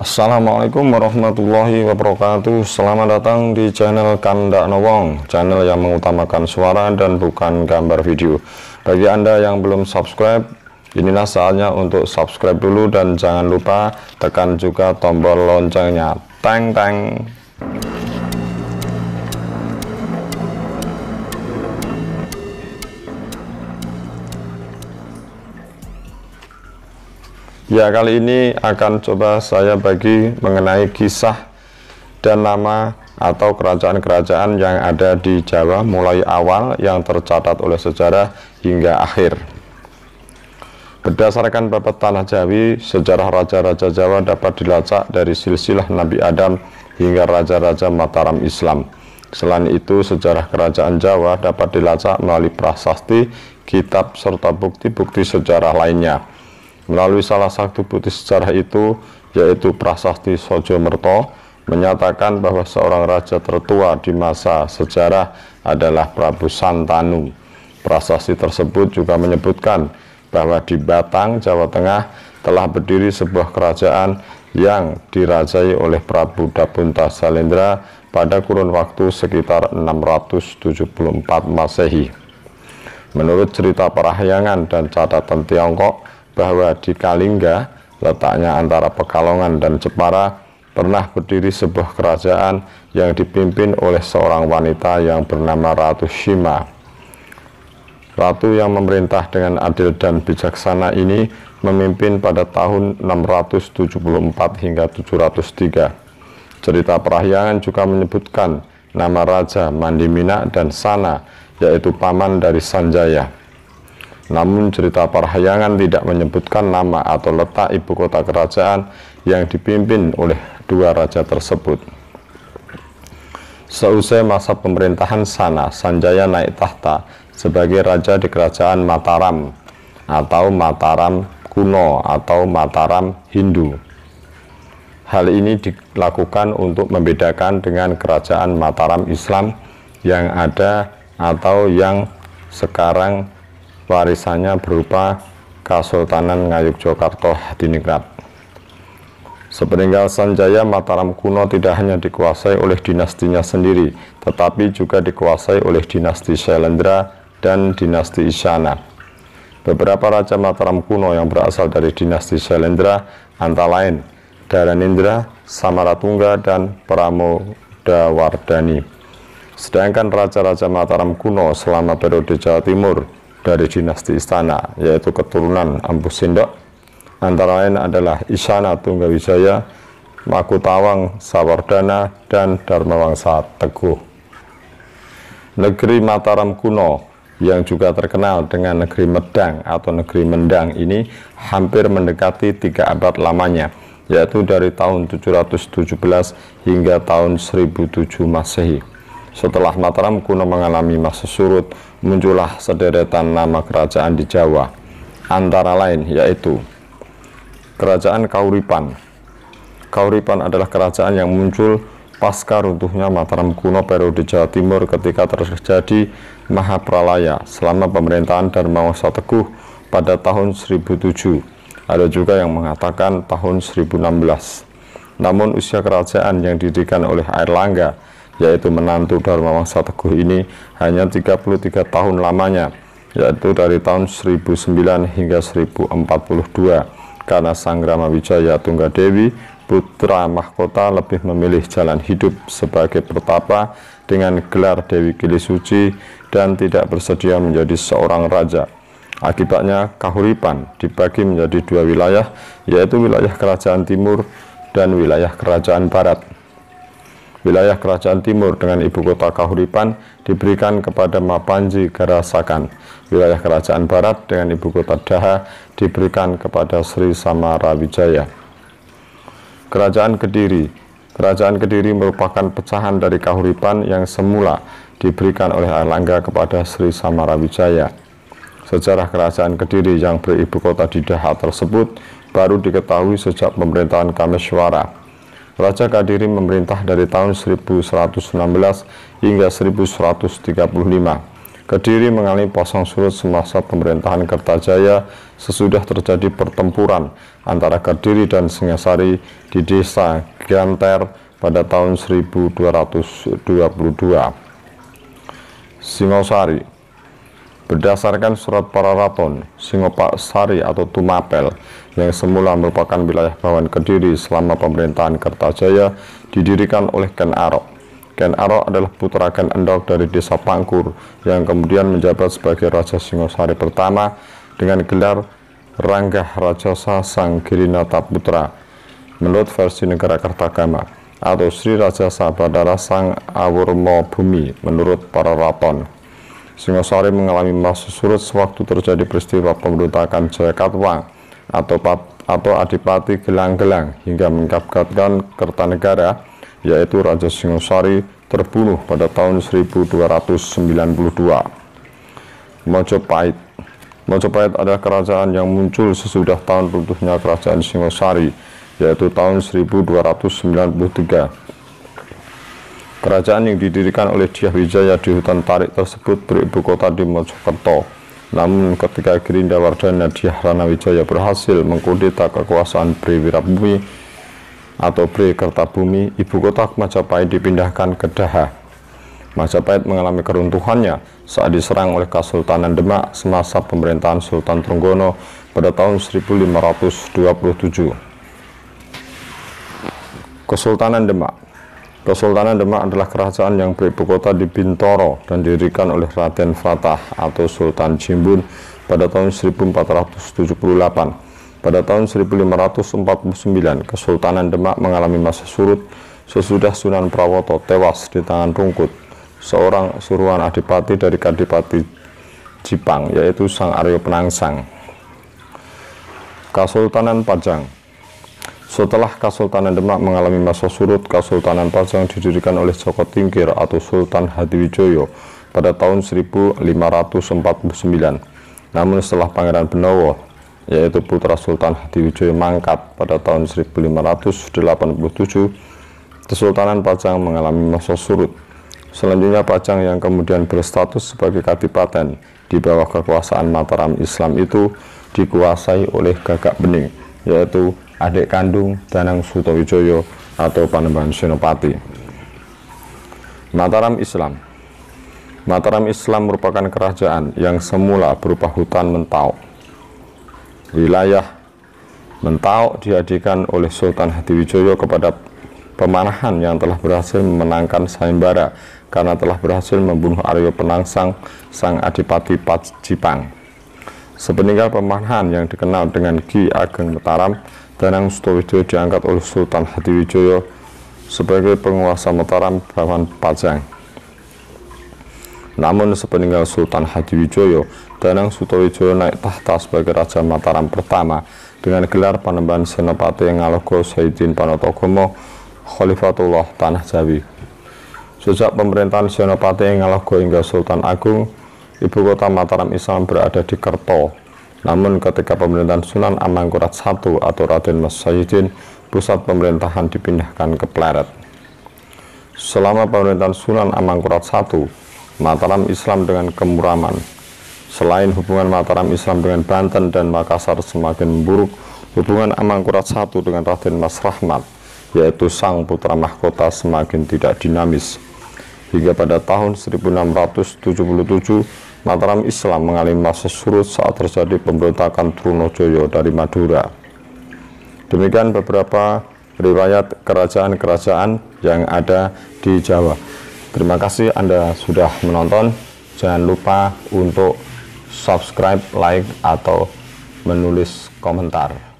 Assalamualaikum warahmatullahi wabarakatuh. Selamat datang di channel Kandak Nowong, channel yang mengutamakan suara dan bukan gambar video. Bagi Anda yang belum subscribe, inilah saatnya untuk subscribe dulu dan jangan lupa tekan juga tombol loncengnya. Teng teng. Ya, kali ini akan coba saya bagi mengenai kisah dan nama atau kerajaan-kerajaan yang ada di Jawa mulai awal yang tercatat oleh sejarah hingga akhir. Berdasarkan babat tanah Jawi, sejarah raja-raja Jawa dapat dilacak dari silsilah Nabi Adam hingga raja-raja Mataram Islam. Selain itu, sejarah kerajaan Jawa dapat dilacak melalui prasasti, kitab, serta bukti-bukti sejarah lainnya. Melalui salah satu bukti sejarah itu, yaitu prasasti Sojomerto, menyatakan bahwa seorang raja tertua di masa sejarah adalah Prabu Santanu. Prasasti tersebut juga menyebutkan bahwa di Batang, Jawa Tengah telah berdiri sebuah kerajaan yang dirajai oleh Prabu Dapunta Salendra pada kurun waktu sekitar 674 Masehi. Menurut cerita Parahyangan dan catatan Tiongkok, bahwa di Kalingga, letaknya antara Pekalongan dan Jepara, pernah berdiri sebuah kerajaan yang dipimpin oleh seorang wanita yang bernama Ratu Shima. Ratu yang memerintah dengan adil dan bijaksana ini memimpin pada tahun 674 hingga 703. Cerita Parahyangan juga menyebutkan nama Raja Mandimina dan Sana, yaitu paman dari Sanjaya. Namun cerita Parahyangan tidak menyebutkan nama atau letak ibu kota kerajaan yang dipimpin oleh dua raja tersebut. Seusai masa pemerintahan Sana, Sanjaya naik tahta sebagai raja di kerajaan Mataram atau Mataram kuno atau Mataram Hindu. Hal ini dilakukan untuk membedakan dengan kerajaan Mataram Islam yang ada atau yang sekarang warisannya berupa Kesultanan Ngayogyakarta Hadiningrat. Sepeninggal Sanjaya, Mataram kuno tidak hanya dikuasai oleh dinastinya sendiri, tetapi juga dikuasai oleh dinasti Syailendra dan dinasti Isyana. Beberapa raja Mataram kuno yang berasal dari dinasti Syailendra antara lain Dharanindra, Samaratungga, dan Pramodawardhani. Sedangkan raja-raja Mataram kuno selama periode Jawa Timur dari dinasti Istana, yaitu keturunan Empu Sindok, antara lain adalah Isyana Tunggawijaya, Makutawang Sawardana, dan Dharmawangsa Teguh. Negeri Mataram kuno yang juga terkenal dengan negeri Medang atau negeri Mendang ini hampir mendekati 3 abad lamanya, yaitu dari tahun 717 hingga tahun 1007 Masehi. Setelah Mataram kuno mengalami masa surut, muncullah sederetan nama kerajaan di Jawa, antara lain yaitu Kerajaan Kauripan. Kauripan adalah kerajaan yang muncul pasca runtuhnya Mataram kuno periode Jawa Timur ketika terjadi Mahapralaya selama pemerintahan Dharmawangsa Teguh pada tahun 1007. Ada juga yang mengatakan tahun 1016. Namun usia kerajaan yang didirikan oleh Airlangga, yaitu menantu Dharmawangsa Teguh ini, hanya 33 tahun lamanya, yaitu dari tahun 1009 hingga 1042, karena Sang Ramawijaya Tunggadewi, putra mahkota, lebih memilih jalan hidup sebagai pertapa dengan gelar Dewi Kili Suci dan tidak bersedia menjadi seorang raja. Akibatnya Kahuripan dibagi menjadi 2 wilayah, yaitu wilayah Kerajaan Timur dan wilayah Kerajaan Barat. Wilayah Kerajaan Timur dengan ibu kota Kahuripan diberikan kepada Mapanji Garasakan. Wilayah Kerajaan Barat dengan ibu kota Daha diberikan kepada Sri Samarawijaya. Kerajaan Kediri. Kerajaan Kediri merupakan pecahan dari Kahuripan yang semula diberikan oleh Airlangga kepada Sri Samarawijaya. Sejarah Kerajaan Kediri yang beribu kota di Daha tersebut baru diketahui sejak pemerintahan Kameswara. Raja Kediri memerintah dari tahun 1116 hingga 1135. Kediri mengalami pasang surut semasa pemerintahan Kertajaya sesudah terjadi pertempuran antara Kediri dan Singasari di desa Gianter pada tahun 1222. Singosari. Berdasarkan surat Pararaton, Singosari atau Tumapel yang semula merupakan wilayah Bawan Kediri selama pemerintahan Kertajaya didirikan oleh Ken Arok. Ken Arok adalah putra Ken Endok dari desa Pangkur yang kemudian menjabat sebagai Raja Singosari pertama dengan gelar Ranggah Rajasa Sang Girinata Putra menurut versi negara Kertagama, atau Sri Rajasa Badara Sang Awurma Bumi menurut Pararaton. Singosari mengalami masa surut sewaktu terjadi peristiwa pemberontakan Jayakatwang atau Adipati Gelang-Gelang hingga mengakibatkan Kertanegara, yaitu Raja Singosari, terbunuh pada tahun 1292. Mojopahit. Mojopahit adalah kerajaan yang muncul sesudah tahun runtuhnya kerajaan Singosari, yaitu tahun 1293. Kerajaan yang didirikan oleh Dyah Wijaya di hutan tarik tersebut beribu kota di Mojokerto. Namun ketika Girindawardana Dyah Ranawijaya berhasil mengkudeta kekuasaan Bri Wirabumi atau Bri Kertabumi, ibu kota Majapahit dipindahkan ke Daha. Majapahit mengalami keruntuhannya saat diserang oleh Kesultanan Demak semasa pemerintahan Sultan Trenggono pada tahun 1527. Kesultanan Demak. Kesultanan Demak adalah kerajaan yang beribu kota di Bintoro dan didirikan oleh Raden Fatah atau Sultan Jimbun pada tahun 1478. Pada tahun 1549, Kesultanan Demak mengalami masa surut sesudah Sunan Prawoto tewas di tangan Rungkut, seorang suruhan adipati dari Kadipati Jipang, yaitu Sang Aryo Penangsang. Kesultanan Pajang. Setelah Kesultanan Demak mengalami masa surut, Kesultanan Pajang didirikan oleh Joko Tingkir atau Sultan Hadiwijoyo pada tahun 1549. Namun setelah Pangeran Benowo, yaitu putra Sultan Hadiwijoyo mangkat pada tahun 1587, Kesultanan Pajang mengalami masa surut. Selanjutnya Pajang yang kemudian berstatus sebagai kadipaten di bawah kekuasaan Mataram Islam itu dikuasai oleh Gagak Bening, yaitu adik kandung Danang Sutawijoyo atau Panembahan Senopati. Mataram Islam. Mataram Islam merupakan kerajaan yang semula berupa hutan Mentau. Wilayah Mentau diadikan oleh Sultan Hadiwijoyo kepada pemanahan yang telah berhasil memenangkan sayembara karena telah berhasil membunuh Aryo Penangsang, sang Adipati Jipang. Sepeninggal pemanahan yang dikenal dengan Ki Ageng Mataram, Danang Sutawijoyo diangkat oleh Sultan Hadiwijoyo sebagai penguasa Mataram Bawan Pajang. Namun sepeninggal Sultan Hadiwijoyo, Danang Sutawijoyo naik tahta sebagai Raja Mataram pertama dengan gelar Panembahan Senopati Ngalogo Saidin Panotogomo Khalifatullah Tanah Jawi. Sejak pemerintahan Senopati Ngalogo hingga Sultan Agung, ibu kota Mataram Islam berada di Kerto. Namun ketika pemerintahan Sunan Amangkurat I atau Raden Mas Sayyidin, pusat pemerintahan dipindahkan ke Pleret. Selama pemerintahan Sunan Amangkurat I, Mataram Islam dengan Kemuraman. Selain hubungan Mataram Islam dengan Banten dan Makassar semakin memburuk, hubungan Amangkurat I dengan Raden Mas Rahmat, yaitu sang putra mahkota, semakin tidak dinamis. Hingga pada tahun 1677, Mataram Islam mengalami masa surut saat terjadi pemberontakan Trunojoyo dari Madura. Demikian beberapa riwayat kerajaan-kerajaan yang ada di Jawa. Terima kasih Anda sudah menonton. Jangan lupa untuk subscribe, like, atau menulis komentar.